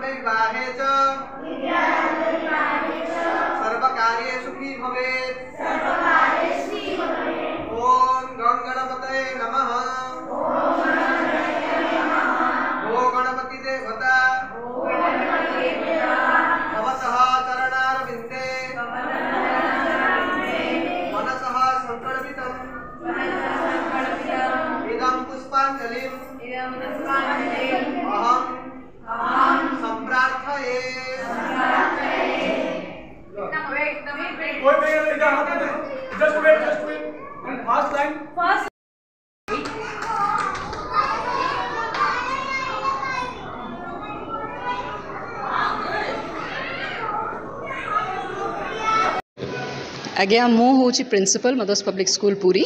विवाहे च सर्वकार्ये सुखी भवेत्। ओम गण गणपतये नमः। ओ गणपति देवता भवतः चरणारविन्दे मनसः संकल्पितम् इदं पुष्पाञ्जलिम् अहं संप्रार्थये। Just wait. And first line. Agya मु हूँ principal mothers public school Puri.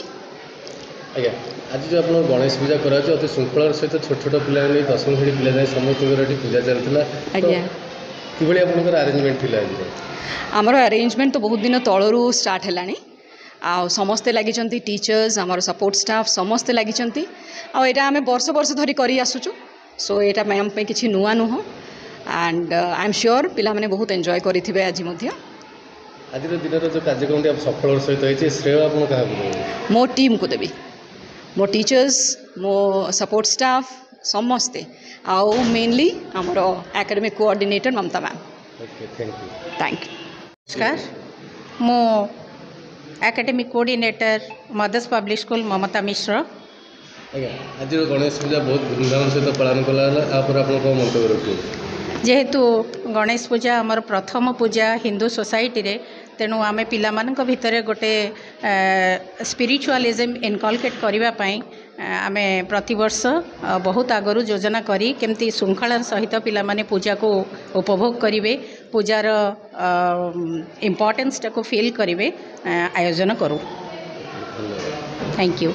आज्ञा आज जो आप गणेश पूजा करा अति श्रृंखलार सहित छोट छोट पिला 10 श्रेणी पिला जाए समस्त पूजा चलता। आज्ञा किभली आपनकर अरेंजमेंट थिला आज? आमर अरेंजमेंट तो बहुत दिन तलू स्टार्ट है आ समस्ते लगी टीचर्स आमर सपोर्ट स्टाफ समस्ते लगी आम वर्ष वर्ष धरी कर आसुचु। सो यहाँ मैम पे किसी नुआ नुह एंड आई एम श्योर पिला माने बहुत एंजॉय करेंगे आज आज दिन जो कार्यक्रम सफल सहित होती श्रेय आप मो टीम को देवी मो टीचर्स मो सपोर्ट स्टाफ समस्ते आउ मेनली आमर academic coordinator Mamata ma'am. Thank you. नमस्कार मो academic coordinator mother's public school Mamata Mishra. आज्ञा आज गणेश पूजा बहुत धूमधाम सहित पालन कला आप मंतव्य रखिए? जेहेतु गणेश पूजा आमर प्रथम पूजा हिंदू सोसाइटी रे तेणु आमे पिला मानक भितरे गोटे स्पिरिचुअलिज्म इनकलकेट करिबा पई आमे प्रतिवर्ष बहुत आगरू योजना करी केमती श्रृंखला सहित पिला माने पूजा को उपभोग करिवे पूजार इम्पोर्टेंस टाको फील करिवे आयोजन करू। Thank you.